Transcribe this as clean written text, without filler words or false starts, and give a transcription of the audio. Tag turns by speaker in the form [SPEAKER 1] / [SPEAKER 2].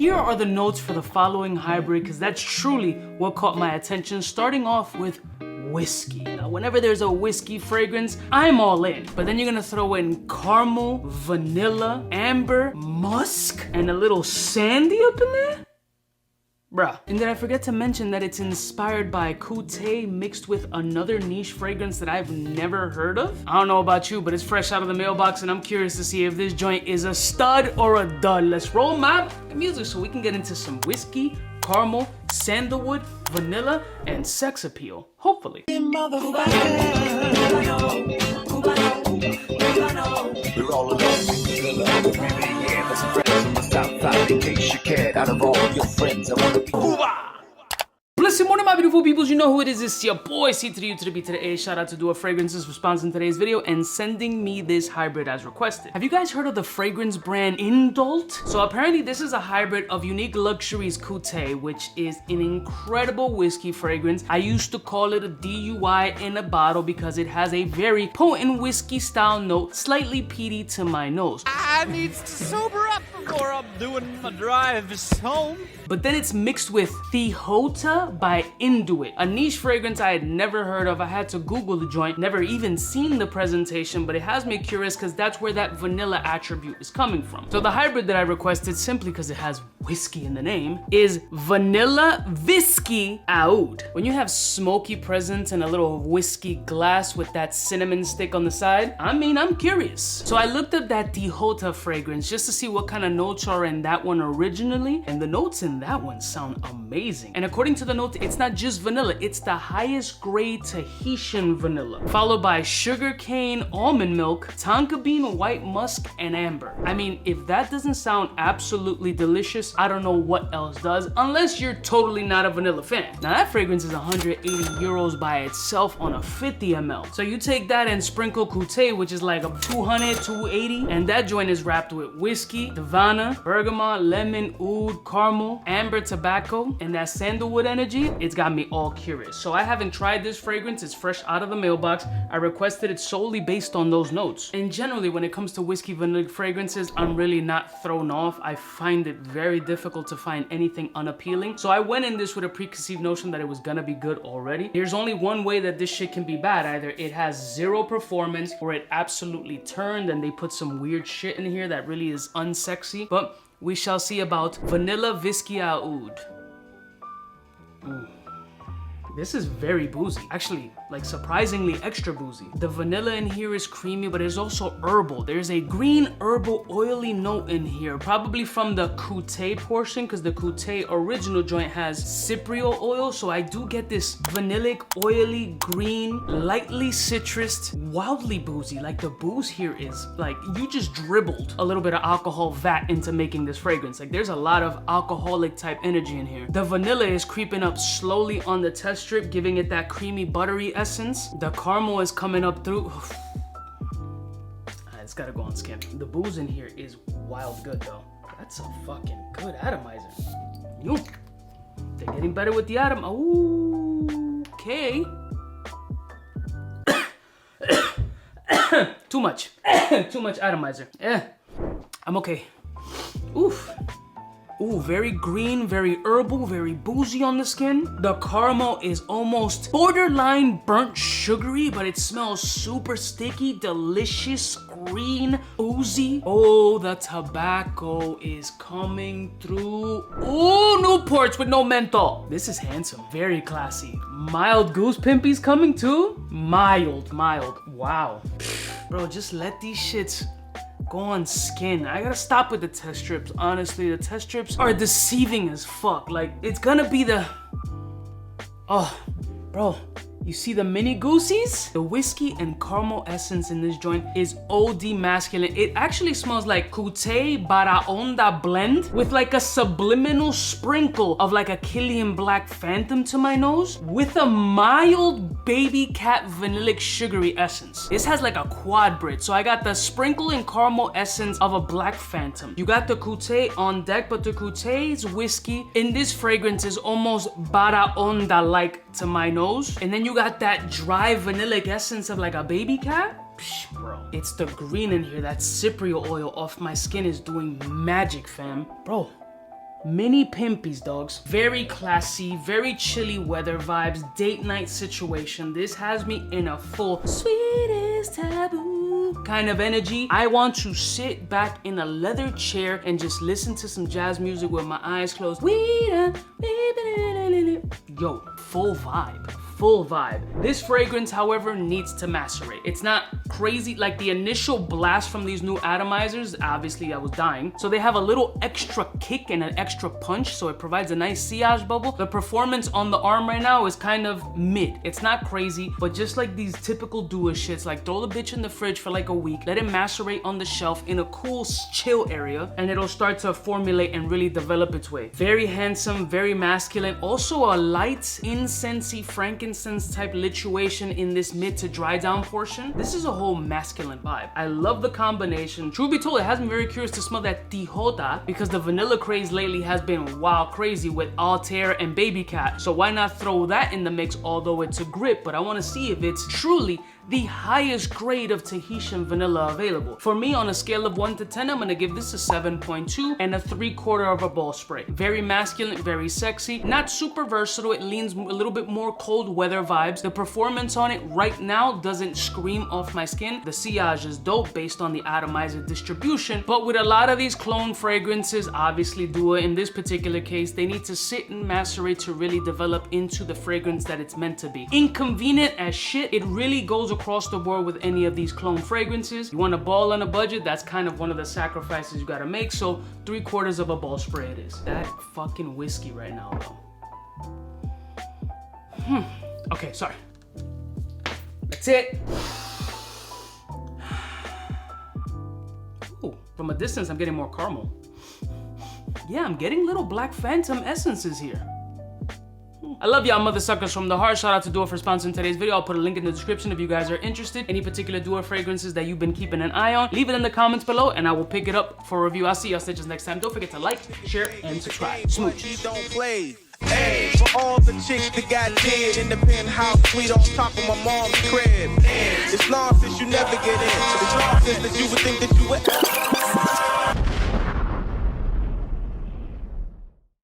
[SPEAKER 1] Here are the notes for the following hybrid, because that's truly what caught my attention, starting off with whiskey. Now, whenever there's a whiskey fragrance, I'm all in. But then you're gonna throw in caramel, vanilla, amber, musk, and a little sandy up in there? Bruh. And did I forget to mention that it's inspired by Kutay mixed with another niche fragrance that I've never heard of? I don't know about you, but it's fresh out of the mailbox and I'm curious to see if this joint is a stud or a dud. Let's roll my music so we can get into some whiskey, caramel, sandalwood, vanilla, and sex appeal. Hopefully.
[SPEAKER 2] We're all alone. Stop in case you cared. Out of all your friends, I wanna be
[SPEAKER 1] Blessed morning, my beautiful peoples. You know who it is. It's your boy, 𝐷𝐸 today. Shout out to 𝐷𝐸 Fragrances for sponsoring today's video and sending me this hybrid as requested. Have you guys heard of the fragrance brand Indult? So apparently this is a hybrid of Unique Luxuries Kutay, which is an incredible whiskey fragrance. I used to call it a DUI in a bottle because it has a very potent whiskey style note, slightly peaty to my nose.
[SPEAKER 3] I needs to sober up before I'm doing my drives home.
[SPEAKER 1] But then it's mixed with Tihota by Indult, a niche fragrance I had never heard of. I had to Google the joint, never even seen the presentation, but it has me curious because that's where that vanilla attribute is coming from. So the hybrid that I requested, simply because it has whiskey in the name, is Vanilla Viski Aoud. When you have smoky presence and a little whiskey glass with that cinnamon stick on the side, I mean, I'm curious. So I looked up that Tihota fragrance just to see what kind of notes are in that one originally, and the notes in that one sound amazing. And according to the notes, it's not just vanilla, it's the highest grade Tahitian vanilla, followed by sugarcane, almond milk, tonka bean, white musk, and amber. I mean, if that doesn't sound absolutely delicious, I don't know what else does, unless you're totally not a vanilla fan. Now that fragrance is 180 euros by itself on a 50 ml. So you take that and sprinkle Kutay, which is like a 200, 280, and that joint is wrapped with whiskey, Divana, bergamot, lemon, oud, caramel, amber tobacco, and that sandalwood energy. It's got me all curious. So I haven't tried this fragrance. It's fresh out of the mailbox. I requested it solely based on those notes. And generally, when it comes to whiskey vanilla fragrances, I'm really not thrown off. I find it very difficult to find anything unappealing. So I went in this with a preconceived notion that it was gonna be good already. There's only one way that this shit can be bad. Either it has zero performance or it absolutely turned and they put some weird shit in here that really is unsexy. But we shall see about Vanilla Viski Aoud. This is very boozy. Actually, like surprisingly extra boozy. The vanilla in here is creamy, but it's also herbal. There's a green herbal oily note in here, probably from the Kutay portion, because the Kutay original joint has cypriol oil. So I do get this vanillic, oily, green, lightly citrused, wildly boozy. Like the booze here is like, you just dribbled a little bit of alcohol vat into making this fragrance. Like there's a lot of alcoholic type energy in here. The vanilla is creeping up slowly on the test strip, giving it that creamy, buttery essence. The caramel is coming up through. It's gotta go on skin. The booze in here is wild good though. That's a fucking good atomizer. They're getting better with the atom. Ooh, okay. Too much. Too much atomizer. I'm okay. Oof. Ooh, very green, very herbal, very boozy on the skin. The caramel is almost borderline burnt sugary, but it smells super sticky, delicious, green, oozy. Oh, the tobacco is coming through. Ooh, Newports with no menthol. This is handsome, very classy. Mild goose pimpy's coming too? Mild. Wow. Bro, just let these shits go on skin. I gotta stop with the test strips. Honestly, the test strips are deceiving as fuck. Like, it's gonna be the... Oh, bro. You see the mini goosies? The whiskey and caramel essence in this joint is OD masculine. It actually smells like Kutay Barraonda blend with like a subliminal sprinkle of like a Killian Black Phantom to my nose with a mild baby cat vanillic sugary essence. This has like a quad Brit. So I got the sprinkle and caramel essence of a Black Phantom. You got the Kutay on deck, but the Kutay's whiskey in this fragrance is almost Barraonda-like to my nose. And then you got that dry vanillic essence of like a baby cat. Psh, bro, it's the green in here. That cypriol oil off my skin is doing magic, fam. Bro, Mini pimpies, dogs. Very classy, very chilly weather vibes, date night situation. This has me in a full sweetest taboo kind of energy. I want to sit back in a leather chair and just listen to some jazz music with my eyes closed. Yo, full vibe. Full vibe. This fragrance, however, needs to macerate. It's not crazy, like the initial blast from these new atomizers, obviously I was dying. So they have a little extra kick and an extra punch, so it provides a nice sillage bubble. The performance on the arm right now is kind of mid. It's not crazy, but just like these typical 𝐷𝐿 shits, like throw the bitch in the fridge for like a week, let it macerate on the shelf in a cool chill area, and it'll start to formulate and really develop its way. Very handsome, very masculine. Also a light, incensey, frankincense type lituation in this mid to dry down portion. This is a whole masculine vibe. I love the combination. Truth be told, it has me very curious to smell that Tihota because the vanilla craze lately has been wild crazy with 𝐷𝐿𝐿𝐿 and Baby Cat. So why not throw that in the mix, although it's a grip, but I want to see if it's truly the highest grade of Tahitian vanilla available. For me, on a scale of 1 to 10, I'm gonna give this a 7.2 and a 3/4 of a ball spray. Very masculine, very sexy, not super versatile. It leans a little bit more cold weather vibes. The performance on it right now doesn't scream off my skin. The sillage is dope based on the atomizer distribution, but with a lot of these clone fragrances, obviously 𝐷𝐿 in this particular case, they need to sit and macerate to really develop into the fragrance that it's meant to be. Inconvenient as shit. It really goes across the board with any of these clone fragrances. You want a ball on a budget, that's kind of one of the sacrifices you gotta make, so 3/4 of a ball spray it is. That fucking whiskey right now, though. Okay, sorry. That's it. Ooh, from a distance, I'm getting more caramel. Yeah, I'm getting little Black Phantom essences here. I love y'all mother suckers from the heart. Shout out to 𝐷𝐿 for sponsoring today's video. I'll put a link in the description if you guys are interested. Any particular 𝐷𝐿 fragrances that you've been keeping an eye on, leave it in the comments below and I will pick it up for review. I'll see y'all stitches next time. Don't forget to like, share, and subscribe. Smooch.
[SPEAKER 4] Don't play. Hey, for all the chicks that got dead in the penthouse suite on top of my mom's crib. It's long since you never get in. It's long since that you would think that you would.